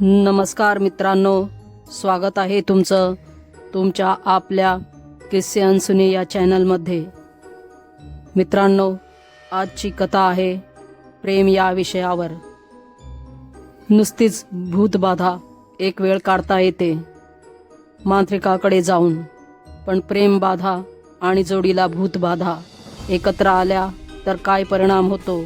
नमस्कार मित्रांनो, स्वागत आहे तुमचं तुमच्या आपल्या किस्से अनसुने या चॅनलमध्ये। मित्रांनो, आजची कथा आहे प्रेम या विषयावर। नुसतीच भूतबाधा एक वेळ काढता येते मांत्रिकाकडे जाऊन, पण प्रेमबाधा आणि जोडीला भूतबाधा एकत्र आल्या तर काय परिणाम होतो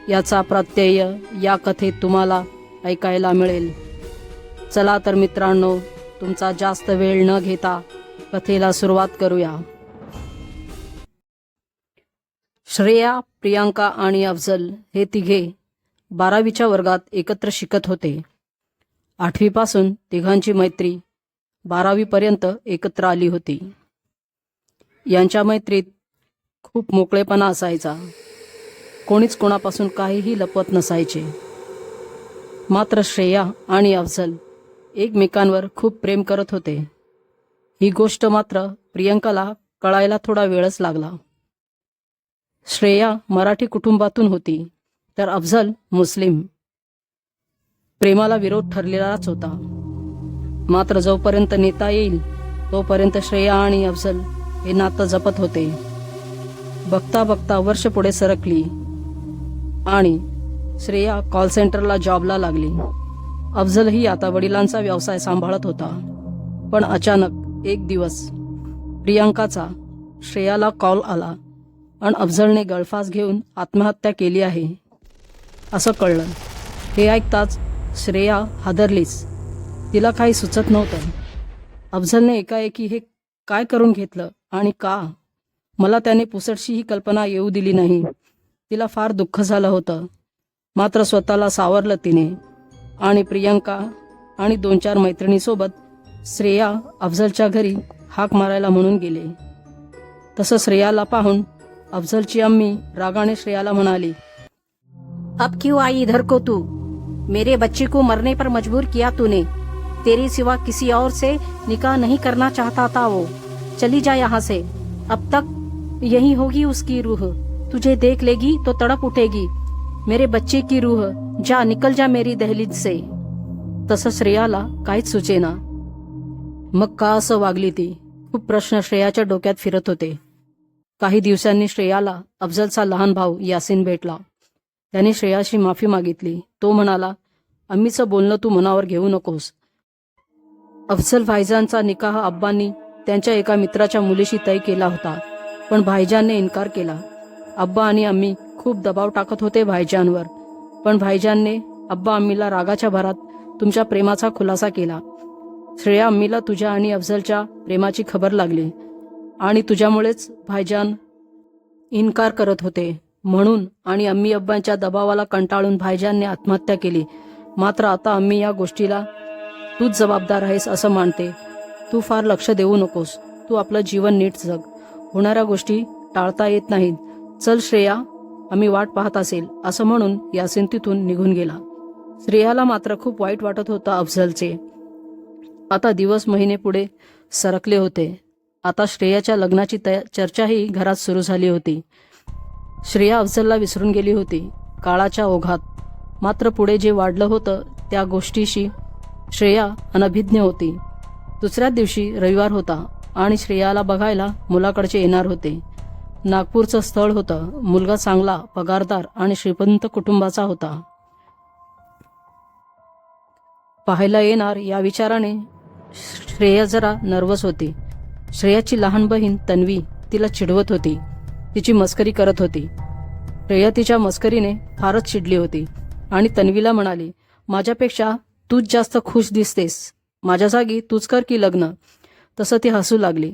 याचा प्रत्यय या कथेत तुम्हाला ऐकायला मिळेल। चला तर मित्रांनो, तुमचा जास्त वेळ न घेता कथेला सुरुवात करूया। श्रेया, प्रियांका आणि अफजल हे तिघे 12वीच्या वर्गात एकत्र शिकत होते। 8वी पासून तिघांची मैत्री 12वी पर्यंत एकत्र आली होती। यांच्या मैत्रीत खूप मोकळेपणा असायचा, कोणीच कोणापासून काहीही लपवत नसायचे। मात्र श्रेया आणि अफजल एकमेकांवर खूप प्रेम करत होते। ही गोष्ट मात्र प्रियंकाला कळायला थोडा वेळच लागला। श्रेया मराठी कुटुंबातून होती, तर अफजल मुस्लिम। प्रेमाला विरोध ठरलेलाच होता। मात्र जोपर्यंत नेता येईल तोपर्यंत श्रेया आणि अफजल हे नातं जपत होते। बघता बघता वर्ष पुढे सरकली आणि श्रेया कॉल सेंटरला जॉबला लागली। अफजलही आता वडिलांचा व्यवसाय सांभाळत होता। पण अचानक एक दिवस प्रियांकाचा श्रेयाला कॉल आला आणि अफजलने गळफास घेऊन आत्महत्या केली आहे असं कळलं। हे ऐकताच श्रेया हादरलीच, तिला काही सुचत नव्हतं। अफजलने एकाएकी हे काय करून घेतलं आणि का? मला त्याने पुसटशी ही कल्पना येऊ दिली नाही। तिला फार दुःख झालं होतं। मात्र स्वतःला सावरलं तिने आणि प्रियंका आणि 2-4 मैत्रिणीसोबत श्रेया अफजलच्या घरी हाक मारायला म्हणून गेले। तसं श्रेयाला पाहून अफजलची अम्मी रागाने श्रेयाला म्हणाली, अब क्यों आई इधर को तू? मेरे बच्चे को मरने पर मजबूर किया तूने। तेरे सिवा किसी और से निकाह नहीं करना चाहता था वो। चली जा यहाँ से, अब तक यहीं होगी उसकी रूह। तुझे देख लेगी तो तड़प उठेगी। मेरे बच्चे की रूह, जा निकल जा मेरी दहलीज से। तसं श्रेयाला काहीच सुचेना। मग का असं वागली ती? खूप प्रश्न श्रेयाच्या डोक्यात फिरत होते। काही दिवसांनी श्रेयाला अफजलचा लहान भाऊ यासिन भेटला। त्याने श्रेयाशी माफी मागितली। तो म्हणाला, अम्मीचं बोलणं तू मनावर घेऊ नकोस। अफजल भाईजानचा निकाह अब्बांनी त्यांच्या एका मित्राच्या मुलीशी तय केला होता, पण भाईजानने इन्कार केला। अब्बा आणि अम्मी खूप दबाव टाकत होते भाईजानवर, पण भाईजानने अब्बा अम्मीला रागाच्या भरात तुमच्या प्रेमाचा खुलासा केला। श्रेया, अम्मीला तुझ्या आणि अफजलच्या प्रेमाची खबर लागली आणि तुझ्यामुळेच भाईजान इन्कार करत होते म्हणून, आणि अम्मी अब्बांच्या दबावाला कंटाळून भाईजानने आत्महत्या केली। मात्र आता अम्मी या गोष्टीला तूच जबाबदार आहेस असं मानते। तू फार लक्ष देऊ नकोस, तू आपलं जीवन नीट जग। होणाऱ्या गोष्टी टाळता येत नाहीत। चल श्रेया, आम्ही वाट पाहत असेल असं म्हणून यासिन तिथून निघून गेला। श्रेयाला मात्र खूप वाईट वाटत होतं अफजलचे। आता दिवस महिने पुढे सरकले होते। आता श्रेयाच्या लग्नाची चर्चाही घरात सुरू झाली होती। श्रेया अफजलला विसरून गेली होती काळाच्या ओघात। मात्र पुढे जे वाढलं होतं त्या गोष्टीशी श्रेया अनभिज्ञ होती। दुसऱ्या दिवशी रविवार होता आणि श्रेयाला बघायला मुलाकडचे येणार होते। नागपूरचं स्थळ होतं। मुलगा चांगला, पगारदार आणि श्रीमंत कुटुंबाचा होता। पाहायला येणार या विचाराने श्रेया जरा नर्वस होती। श्रेयाची लहान बहीण तन्वी तिला चिडवत होती, तिची मस्करी करत होती। श्रेया तिच्या मस्करीने फारच चिडली होती आणि तन्वीला म्हणाली, माझ्यापेक्षा तूच जास्त खुश दिसतेस। माझ्या जागी तूच कर की लग्न। तसं ती हसू लागली।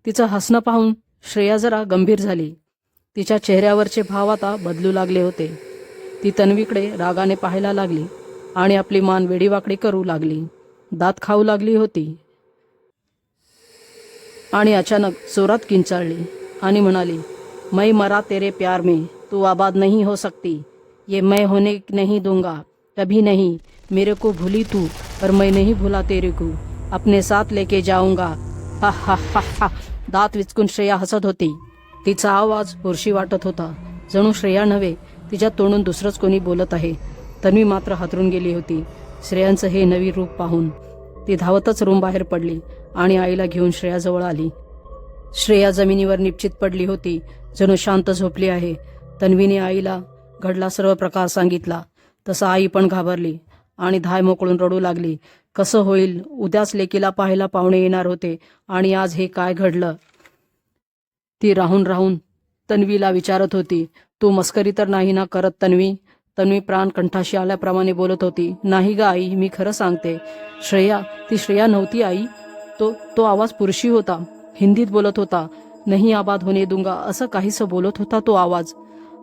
तिचं हसणं पाहून श्रेया जरा गंभीर झाली। तिच्या चेहऱ्यावरचे भाव आता बदलू लागले होते। ती तन्वीकडे रागाने पाहायला लागली आणि आपली मान वेडीवाकडी करू लागली, दात खाऊ लागली होती आणि अचानक जोरात किंचाळली। आणि म्हणाली, मैं मरा तेरे प्यार में, तू आबाद नहीं हो सकती. ये मैं होने नहीं दूंगा, कभी नहीं. मेरे को भूली तू, पर मैं नहीं भूला तेरे को. अपने साथ लेके जाऊंगा. हा हा हा हा. दात विचकून श्रेया हसत होती. तिचा आवाज पुरुषी वाटत होता, जणू श्रेया नव्हे, तिच्या तोंडून दुसरंच कोणी बोलत आहे. तन्वी मात्र हातरून गेली होती श्रेयांचं हे नवी रूप पाहून. ती धावतच रूम बाहेर पडली आणि आईला घेऊन श्रेयाजवळ आली. श्रेया जमिनीवर निपचित पडली होती, जणू शांत झोपली आहे. तन्वीने आईला घडला सर्व प्रकार सांगितला. तसं आई पण घाबरली आणि धाय मोकळून रडू लागली. कसं होईल, उद्याच लेकीला पाहायला पाहुणे येणार होते आणि आज हे काय घडलं. ती राहून राहून तन्वीला विचारत होती, तू मस्करी तर नाही ना करत तन्वी. तन्वी प्राण कंठाशी आल्याप्रमाणे बोलत होती, नाही ग आई, मी खरं सांगते. श्रेया, ती श्रेया नव्हती आई. तो आवाज पुरुषी होता, हिंदीत बोलत होता. नहीं आबाद होने दूंगा असं काहीसं बोलत होता तो आवाज.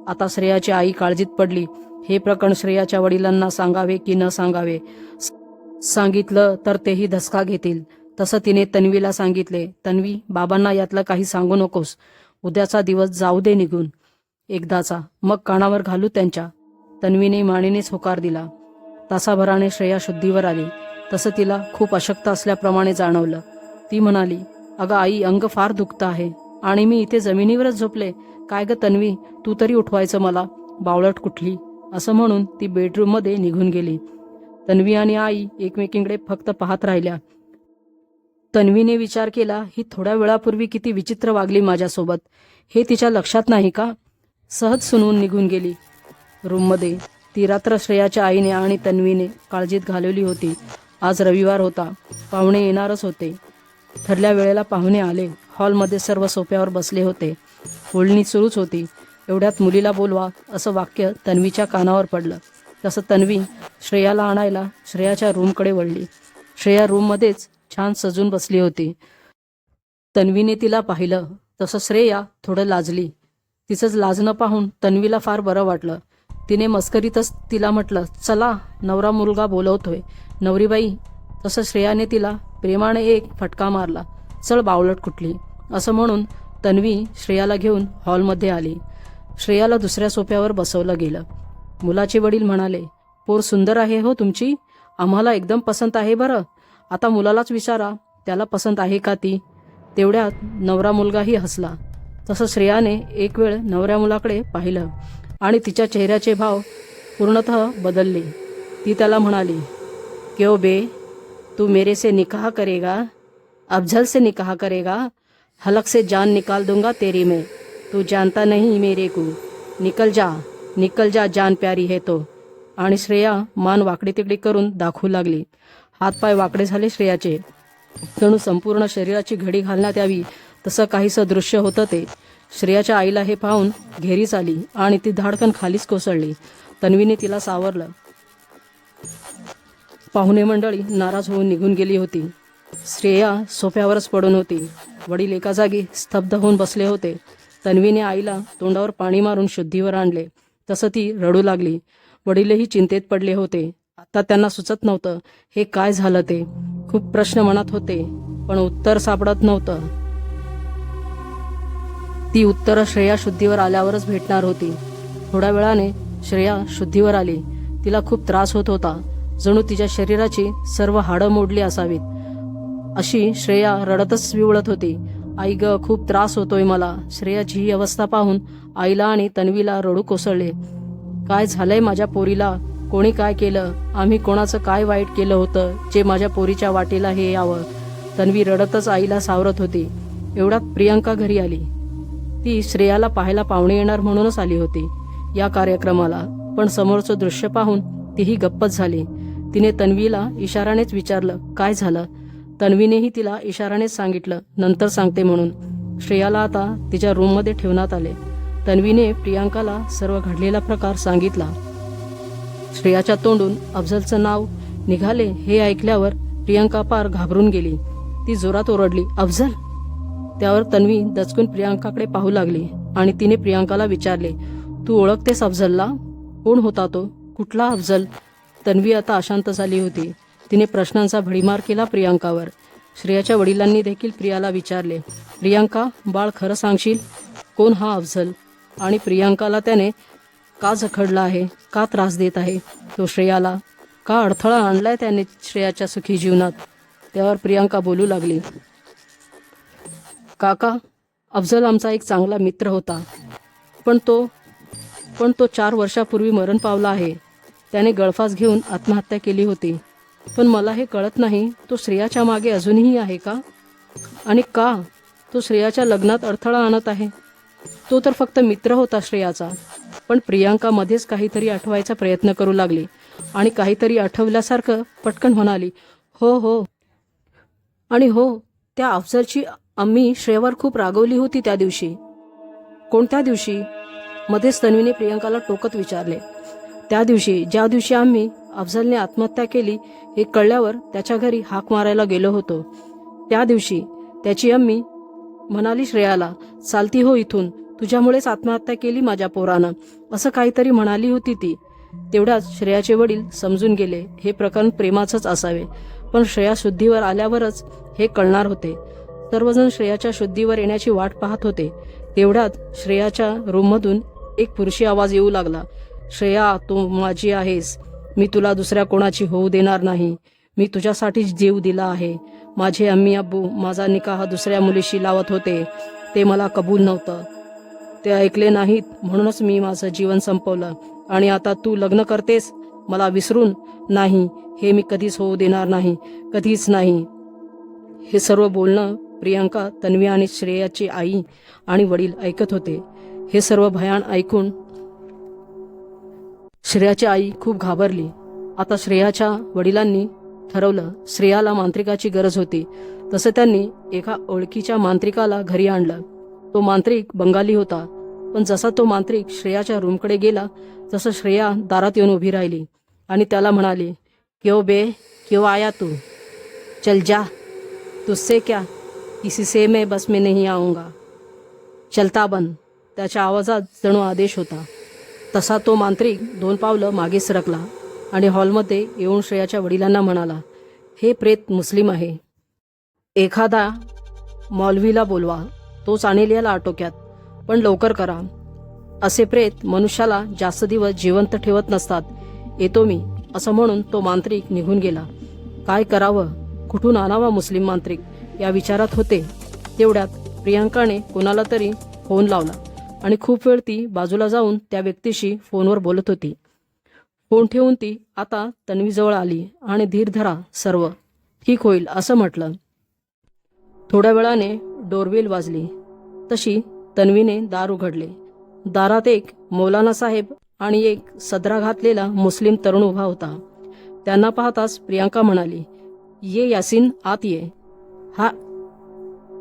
आता श्रेयाची आई काळजीत पडली. हे प्रकरण श्रेयाच्या वडिलांना सांगावे की न सांगावे. सांगितलं तर तेही धसका घेतील. तसं तिने तन्वीला सांगितले, तन्वी, बाबांना यातलं काही सांगू नकोस. उद्याचा दिवस जाऊ दे निघून एकदाचा, मग कानावर घालू त्यांच्या. तन्वीने मानेनेच होकार दिला. तासाभराने श्रेया शुद्धीवर आली. तसं तिला खूप अशक्त असल्याप्रमाणे जाणवलं. ती म्हणाली, अगं आई, अंग फार दुखतं आहे आणि मी इथे जमिनीवरच झोपले. काय ग तन्वी, तू तरी उठवायचं मला, बावळट कुठली. असं म्हणून ती बेडरूममध्ये निघून गेली. तन्वी आणि आई एकमेकींकडे फक्त पाहत राहिल्या. तन्वीने विचार केला, ही थोड्या वेळापूर्वी किती विचित्र वागली माझ्यासोबत, हे तिच्या लक्षात नाही का. सहज सुनवून निघून गेली. रूममध्ये ती रात्र श्रेयाच्या आईने आणि तन्वीने काळजीत घालवली होती. आज रविवार होता, पाहुणे येणारच होते. ठरल्या वेळेला पाहुणे आले. हॉलमध्ये सर्व सोफ्यावर बसले होते. बोलणी सुरूच होती. एवढ्यात मुलीला बोलवा असं वाक्य तन्वीच्या कानावर पडलं. तसं तन्वी श्रेयाला आणायला श्रेयाच्या रूमकडे वळली. श्रेया रूममध्येच छान सजून बसली होती. तन्वीने तिला पाहिलं तसं श्रेया थोडं लाजली. तिचंच लाजणं पाहून तन्वीला फार बरं वाटलं. तिने मस्करीतच तिला म्हटलं, चला, नवरा मुलगा बोलवतोय नवरीबाई. तसं श्रेयाने तिला प्रेमाने एक फटका मारला. चल बावळट कुठली, असं म्हणून तन्वी श्रेयाला घेऊन हॉलमध्ये आली. श्रेयाला दुसऱ्या सोफ्यावर बसवलं गेलं. मुलाचे वडील म्हणाले, पोर सुंदर आहे हो तुमची, आम्हाला एकदम पसंत आहे बरं. आता मुलालाच विचारा, त्याला पसंत आहे का ती. तेवढ्यात नवरा मुलगाही हसला. तसं श्रेयाने एक वेळ नवऱ्या मुलाकडे पाहिलं आणि तिच्या चेहऱ्याचे भाव पूर्णतः बदलले. ती त्याला म्हणाली, क्यों बे, तू मेरे से निकाह करेगा, अफजल से निकाह करेगा, हलक से जान निकाल दूंगा तेरी मैं, तू जानता नहीं मेरे को, निकल जा जान प्यारी है तो. आणि श्रेया मान वाकडी तिकडी करून दाखवू लागली. हातपाय वाकडे झाले श्रेयाचे, जणू संपूर्ण शरीराची घडी घालण्यात यावी तसं काहीसं दृश्य होतं ते. श्रेयाच्या आईला हे पाहून घेरीच आली आणि ती धाडकन खालीच कोसळली. तन्वीने तिला सावरलं. पाहुणे मंडळी नाराज होऊन निघून गेली होती. श्रेया सोफ्यावरच पडून होती. वडील एका जागी स्तब्ध होऊन बसले होते. तन्वीने आईला तोंडावर पाणी मारून शुद्धीवर आणले. तसं ती रडू लागली. वडीलही चिंतेत पडले होते. आता त्यांना सुचत नव्हतं हे काय झालं ते. खूप प्रश्न मनात होते, पण उत्तर सापडत नव्हतं. ती उत्तरं श्रेया शुद्धीवर आल्यावरच भेटणार होती. थोड्या वेळाने श्रेया शुद्धीवर आली. तिला खूप त्रास होत होता, जणू तिच्या शरीराची सर्व हाडं मोडली असावीत. अशी श्रेया रडतच विवळत होती. आई ग, खूप त्रास होतोय मला. श्रेयाची ही अवस्था पाहून आईला आणि तन्वीला रडू कोसळले. काय झालंय माझ्या पोरीला, कोणी काय केलं, आम्ही कोणाचं काय वाईट केलं होतं जे माझ्या पोरीच्या वाटेला हे यावं. तन्वी रडतच आईला सावरत होती. एवढ्यात प्रियांका घरी आली. ती श्रेयाला पाहायला पाहुणे येणार म्हणूनच आली होती या कार्यक्रमाला, पण समोरचं दृश्य पाहून तीही गप्पच झाली. तिने तन्वीला इशारानेच विचारलं, काय झालं. तन्वीनेही तिला इशारानेच सांगितलं, नंतर सांगते म्हणून. श्रेयाला आता तिच्या रूममध्ये ठेवण्यात आले. तन्वीने प्रियांकाला सर्व घडलेला प्रकार सांगितला. श्रेयाच्या तोंडून अफजलचं नाव निघाले हे ऐकल्यावर प्रियांका पार घाबरून गेली. ती जोरात ओरडली, अफजल. त्यावर तन्वी दचकून प्रियांकाकडे पाहू लागली आणि तिने प्रियांकाला विचारले, तू ओळखतेस अफजलला. कोण होता तो, कुठला अफजल. तन्वी आता अशांत झाली होती. तिने प्रश्नांचा भडीमार केला प्रियांकावर. श्रेयाच्या वडिलांनी देखील प्रियाला विचारले, प्रियांका बाळ, खरं सांगशील, कोण हा अफझल आणि प्रियांकाला त्याने का जखडला आहे, का त्रास देत आहे, तो श्रेयाला का अडथळा आणलाय त्याने श्रेयाच्या सुखी जीवनात. त्यावर प्रियांका बोलू लागली, काका, अफझल आमचा एक चांगला मित्र होता, पण तो 4 वर्षापूर्वी मरण पावला आहे. त्याने गळफास घेऊन आत्महत्या केली होती. पण मला हे कळत नाही, तो श्रेयाच्या मागे अजूनही आहे का, आणि का तो श्रेयाच्या लग्नात अडथळा आणत आहे. तो तर फक्त मित्र होता श्रेयाचा. पण प्रियांका मध्येच काहीतरी आठवायचा प्रयत्न करू लागली आणि काहीतरी आठवल्यासारखं पटकन म्हणाली, हो हो, आणि हो, त्या अफझलची आम्ही श्रेयावर खूप रागवली होती त्या दिवशी. कोणत्या दिवशी, मध्येच तन्वीने प्रियांकाला टोकत विचारले. त्या दिवशी, ज्या दिवशी आम्ही अफझलने आत्महत्या केली हे कळल्यावर त्याच्या घरी हाक मारायला गेलो होतो. त्या दिवशी त्याची अम्मी म्हणाली श्रेयाला, चालती हो इथून, तुझ्यामुळेच आत्महत्या केली माझ्या पोरानं, असं काहीतरी म्हणाली होती ती. तेवढ्याच श्रेयाचे वडील समजून गेले हे प्रकरण प्रेमाचंच असावे. पण श्रेया शुद्धीवर आल्यावरच हे कळणार होते. सर्वजण श्रेयाच्या शुद्धीवर येण्याची वाट पाहत होते. तेवढ्यात श्रेयाच्या रूममधून एक पुरुषी आवाज येऊ लागला, श्रेया, तू माझी आहेस. मी तुला दुसऱ्या कोणाची होऊ देणार नाही. मी तुझ्यासाठीच जीव दिला आहे. माझे अम्मी अब्बू माझा निकाह दुसऱ्या मुलीशी लावत होते. ते मला कबूल नव्हतं. ते ऐकले नाहीत, म्हणूनच मी माझं जीवन संपवलं. आणि आता तू लग्न करतेस मला विसरून? नाही, हे मी कधीच होऊ देणार नाही, कधीच नाही. हे सर्व बोलणं प्रियांका, तन्वी आणि श्रेयाची आई आणि वडील ऐकत होते. हे सर्व भयान ऐकून श्रेयाची आई खूप घाबरली. आता श्रेयाच्या वडिलांनी ठरवलं, श्रेयाला मांत्रिकाची गरज होती. तसं त्यांनी एका ओळखीच्या मांत्रिकाला घरी आणलं. तो मांत्रिक बंगाली होता. पण जसा तो मांत्रिक श्रेयाच्या रूमकडे गेला तसं श्रेया दारात येऊन उभी राहिली आणि त्याला म्हणाली, क्यों बे, क्यों आया तू? चल जा, तुझसे क्या, किसी से मैं बस में नहीं आऊंगा. चलता बन. त्याच्या आवाजात जणू आदेश होता. तसा तो मांत्रिक 2 पावलं मागे सरकला आणि हॉलमध्ये येऊन श्रेयाच्या वडिलांना म्हणाला, हे प्रेत मुस्लिम आहे. एखादा मौलवीला बोलवा, तोच आणेल याला आटोक्यात. पण लवकर करा. असे प्रेत मनुष्याला जास्त दिवस जिवंत ठेवत नसतात. येतो मी, असं म्हणून तो मांत्रिक निघून गेला. काय करावं, कुठून आणावा मुस्लिम मांत्रिक या विचारात होते. तेवढ्यात प्रियांकाने कोणाला तरी फोन लावला आणि खूप वेळ ती बाजूला जाऊन त्या व्यक्तीशी फोनवर बोलत होती. फोन ठेवून ती आता तन्वीजवळ आली आणि धीर धरा, सर्व ठीक होईल असं म्हटलं. थोड्या वेळाने डोरबेल वाजली. तशी तन्वीने दार उघडले. दारात एक मौलाना साहेब आणि एक सदरा घातलेला मुस्लिम तरुण उभा होता. त्यांना पाहताच प्रियांका म्हणाली, ये यासीन, आत ये. हा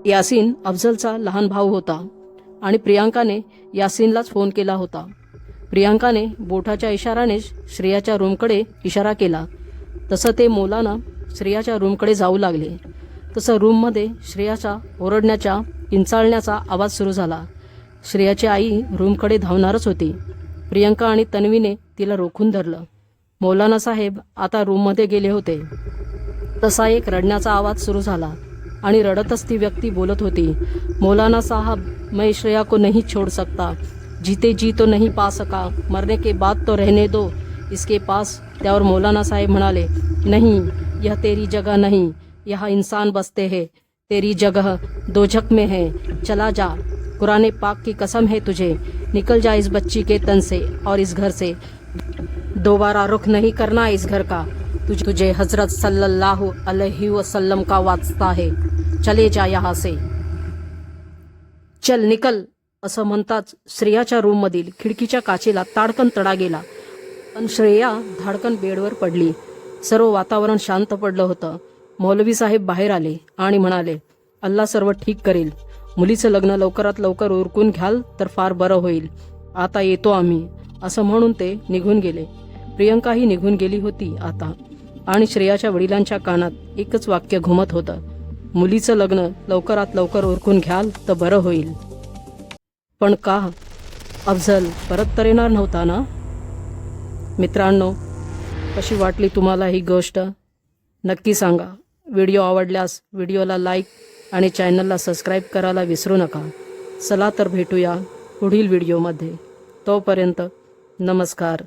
यासीन अफझलचा लहान भाऊ होता आणि प्रियांकाने यासीनलाच फोन केला होता. प्रियांकाने बोटाच्या इशारानेच श्रेयाच्या रूमकडे इशारा केला. तसं ते मौलाना श्रेयाच्या रूमकडे जाऊ लागले. तसं रूममध्ये श्रेयाच्या ओरडण्याच्या, किंचाळण्याचा आवाज सुरू झाला. श्रेयाची आई रूमकडे धावणारच होती. प्रियांका आणि तन्वीने तिला रोखून धरलं. मौलाना साहेब आता रूममध्ये गेले होते. तसा एक रडण्याचा आवाज सुरू झाला आणि रडतच ती व्यक्ती बोलत होती, मौलाना साहब, मैं श्रेया को नहीं छोड़ सकता. जीते जी तो नहीं पा सका, मरने के बाद तो रहने दो इसके पास. त्यावर मौलाना साहेब म्हणाले, नहीं, यह तेरी जगह नहीं, यहाँ इंसान बसते हैं. तेरी जगह दोजख में है. चला जा. कुरान पाक की कसम है तुझे. निकल जा इस बच्ची के तन से और इस घर से. दोबारा रुख नहीं करना इस घर का. तुझे हजरत सल्लल्लाहु अलैहि वसल्लम का वास्ता है. चले जा यहाँ से. चल निकल. असं म्हणताच श्रेयाच्या रूममधील खिडकीच्या काचेला ताडकन तडा गेला आणि श्रेया धाडकन बेडवर पडली. सर्व वातावरण शांत पडलं होतं. मौलवी साहेब बाहेर आले आणि म्हणाले, अल्लाह सर्व ठीक करेल. मुलीचं लग्न लवकरात लवकर उरकून घ्याल तर फार बरं होईल. आता येतो आम्ही, असं म्हणून ते निघून गेले. प्रियंकाही निघून गेली होती आता. आणि श्रेयाच्या वडिलांच्या कानात एकच वाक्य घुमत होतं, मुलीचं लग्न लवकरात लवकर उरकून घ्याल तर बरं होईल. पण का? अफझल परत तर येणार नव्हता ना? मित्रांनो, कशी वाटली तुम्हाला ही गोष्ट नक्की सांगा. व्हिडिओ आवडल्यास व्हिडिओला लाईक आणि चॅनलला सबस्क्राईब करायला विसरू नका. चला तर भेटूया पुढील व्हिडिओमध्ये. तोपर्यंत नमस्कार.